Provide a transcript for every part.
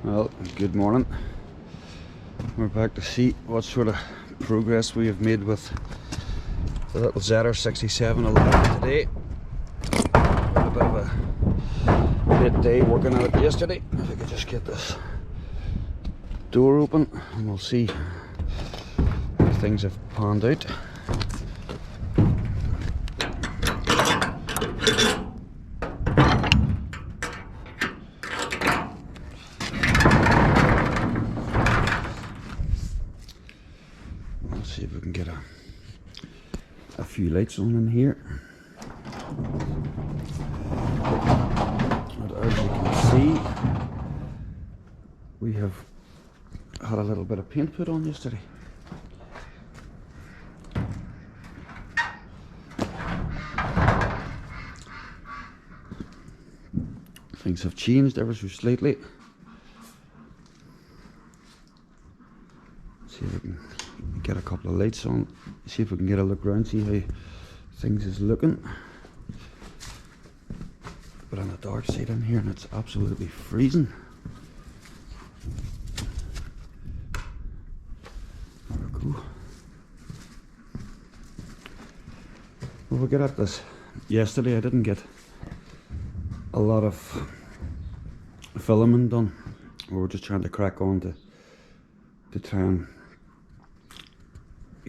Well, good morning. We're back to see what sort of progress we have made with the little Zetor 6711 today. Had a bit of a late day working on it yesterday. If I could just get this door open and we'll see how things have panned out. See if we can get a few lights on in here. But as you can see, we have had a little bit of paint put on yesterday. Things have changed ever so slightly. See if we can get a couple of lights on, see if we can get a look around, see how things is looking. But on the dark side in here and it's absolutely freezing. There we go. Well, we'll get at this. Yesterday I didn't get a lot of filming done. We were just trying to crack on to try and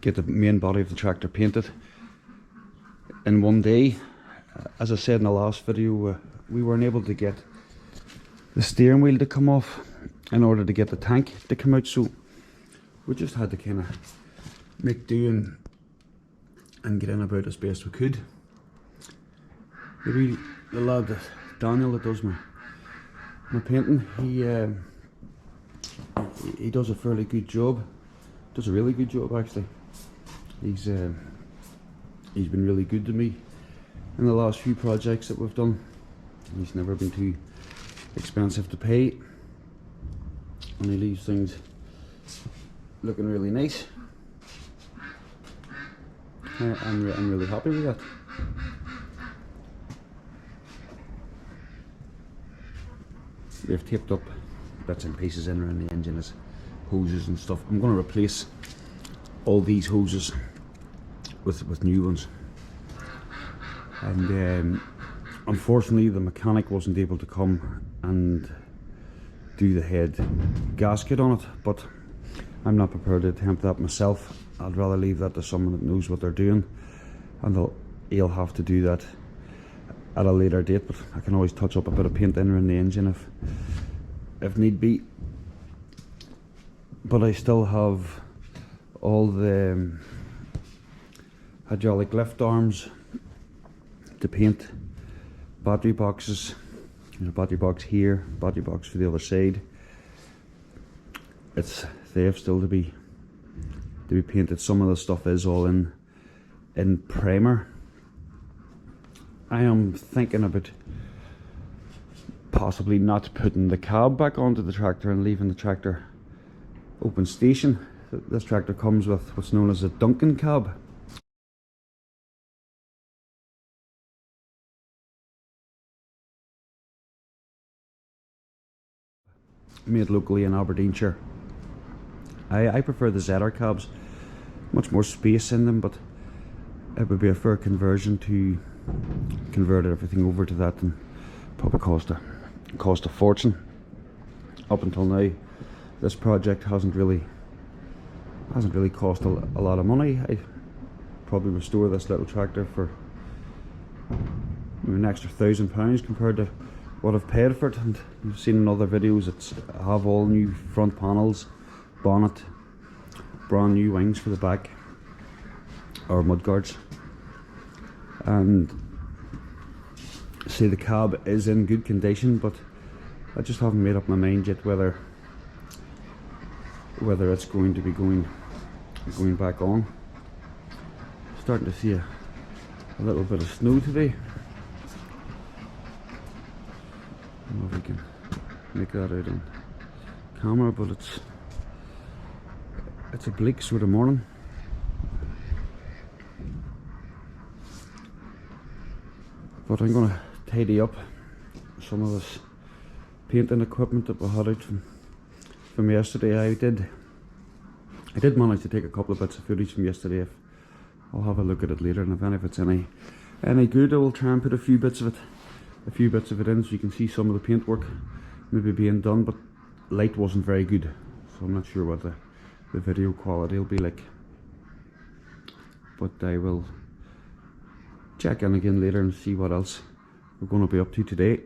get the main body of the tractor painted in one day. As I said in the last video, we weren't able to get the steering wheel to come off in order to get the tank to come out, so we just had to kind of make do and get in about as best we could. The lad Daniel that does my painting, he does a fairly good job, does a really good job actually. He's been really good to me in the last few projects that we've done. He's never been too expensive to pay, and he leaves things looking really nice. I'm really happy with that. They've taped up bits and pieces in around the engine as hoses and stuff. I'm going to replace all these hoses with new ones, and unfortunately the mechanic wasn't able to come and do the head gasket on it, but I'm not prepared to attempt that myself. I'd rather leave that to someone that knows what they're doing, and he'll have to do that at a later date, but I can always touch up a bit of paint in around the engine if need be. But I still have all the hydraulic lift arms to paint, battery boxes. There's a battery box here, battery box for the other side. They have still to be painted. Some of the stuff is all in primer. I am thinking about possibly not putting the cab back onto the tractor and leaving the tractor open station. This tractor comes with what's known as a Duncan cab. Made locally in Aberdeenshire. I prefer the Zetor cabs, much more space in them, but it would be a fair conversion to convert everything over to that, and probably cost a fortune. Up until now, this project hasn't really cost a lot of money. I probably restore this little tractor for maybe an extra £1,000 compared to what I've paid for it. And you've seen in other videos, I have all new front panels, bonnet, brand new wings for the back, or mudguards, and see the cab is in good condition, but I just haven't made up my mind yet whether it's going to be going back on. Starting to see a little bit of snow today. I don't know if we can make that out on camera, but it's a bleak sort of morning. But I'm going to tidy up some of this painting equipment that we had out from from yesterday. I did manage to take a couple of bits of footage from yesterday. I'll have a look at it later, and if any of it's any good, I will try and put a few bits of it in, so you can see some of the paintwork maybe being done. But light wasn't very good, so I'm not sure what the video quality will be like. But I will check in again later and see what else we're going to be up to today.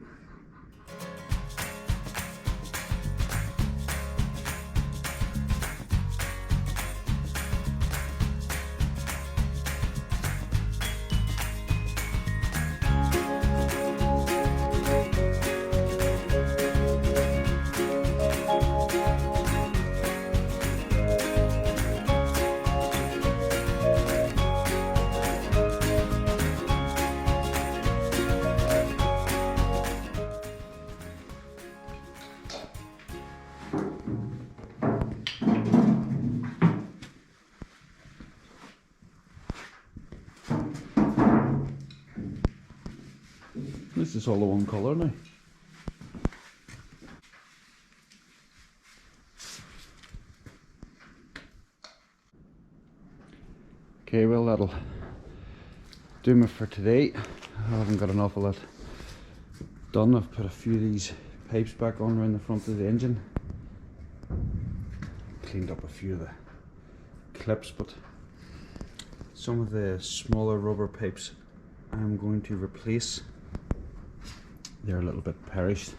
This is all the one colour now. Okay, well, that'll do me for today. I haven't got an awful lot done. I've put a few of these pipes back on around the front of the engine. Cleaned up a few of the clips, but some of the smaller rubber pipes I'm going to replace. They're a little bit perished.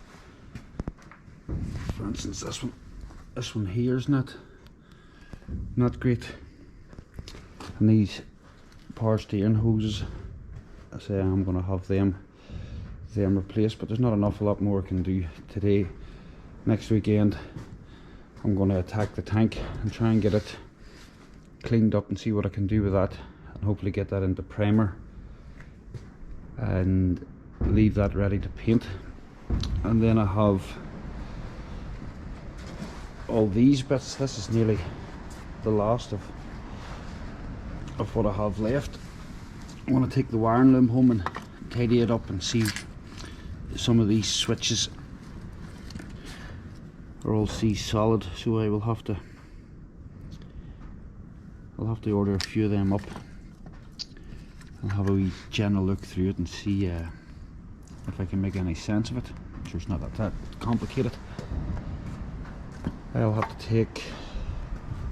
For instance, this one here is not great. And these power steering hoses, I say I'm going to have them replaced, but there's not an awful lot more I can do today. Next weekend I'm going to attack the tank and try and get it cleaned up and see what I can do with that, and hopefully get that into primer and leave that ready to paint. And then I have all these bits. This is nearly the last of what I have left. I want to take the wiring loom home and tidy it up and see some of these switches are all solid, so I will have to order a few of them up and have a wee general look through it and see if I can make any sense of it. I'm sure it's not that complicated. I'll have to take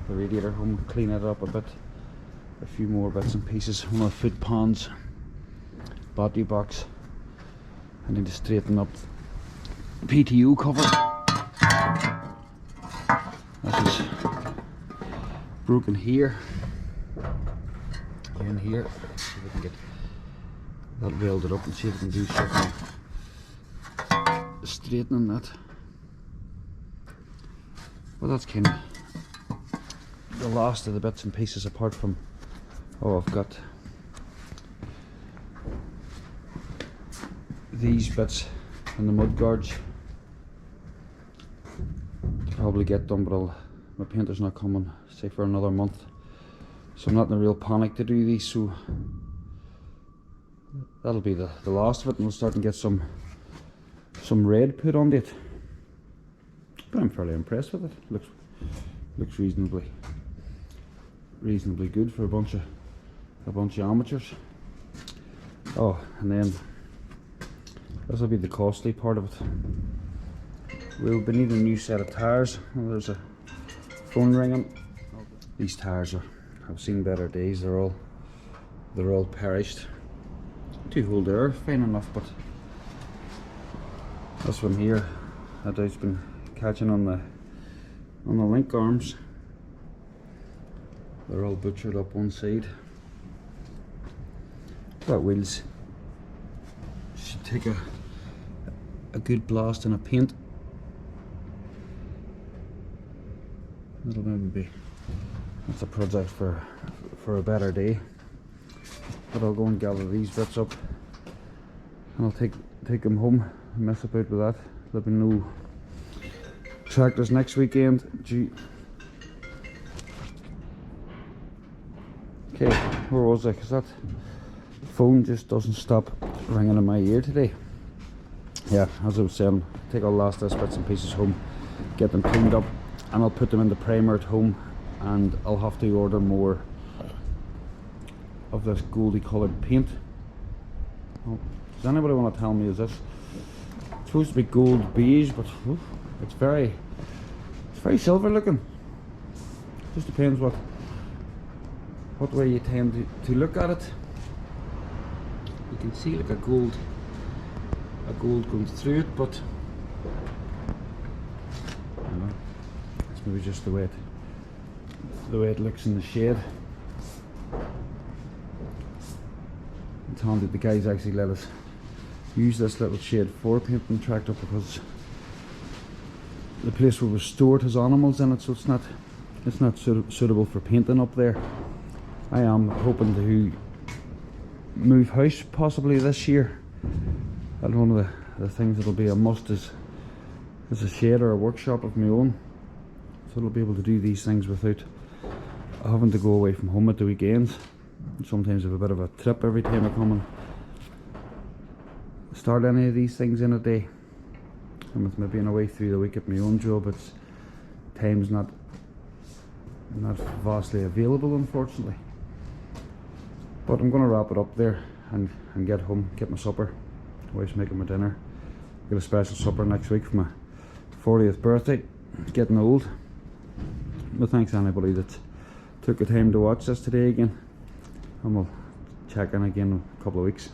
the radiator home, clean it up a bit, a few more bits and pieces. One of the foot pans, battery box. I need to straighten up the PTO cover. This is broken here and here. See if we can get that welded up and see if we can do something straightening that. Well, that's kind of the last of the bits and pieces, apart from, oh, I've got these bits and the mudguards to probably get done, but my painter's not coming, say, for another month, so I'm not in a real panic to do these, so that'll be the last of it, and we'll start and get some red put on it. But I'm fairly impressed with it. Looks reasonably good for a bunch of amateurs. Oh, and then this will be the costly part of it. We'll be needing a new set of tires. Well, there's a phone ringing. These tires have seen better days. They're all perished. 2-hole there, fine enough, but this one here, that has been catching on the link arms. They're all butchered up one side. That wheels should take a good blast and a paint. That'll maybe be, that's a project for a better day. But I'll go and gather these bits up and I'll take them home and mess about with that. There'll be no tractors next weekend. Gee. Okay, where was I? Because that phone just doesn't stop ringing in my ear today. Yeah, as I was saying, take all the last bits and pieces home, get them cleaned up, and I'll put them in the primer at home, and I'll have to order more of this goldy coloured paint. Oh, does anybody want to tell me, is this supposed to be gold beige, but it's very silver looking. Just depends what way you tend to look at it. You can see like a gold going through it, but I don't know, it's maybe just the way it looks in the shade. It's handy the guys actually let us use this little shade for painting the tractor, because the place where we store it has animals in it, so it's not suitable for painting up there. I am hoping to move house possibly this year, and one of the things that'll be a must is a shed or a workshop of my own, so I'll be able to do these things without having to go away from home at the weekends. Sometimes I have a bit of a trip every time I come and start any of these things in a day, and with me being away through the week at my own job, it's time's not vastly available, unfortunately. But I'm going to wrap it up there and get home, get my supper. My wife's making my dinner. Get a special supper next week for my 40th birthday. It's getting old. But thanks to anybody that took the time to watch this today again, and we'll check in again in a couple of weeks.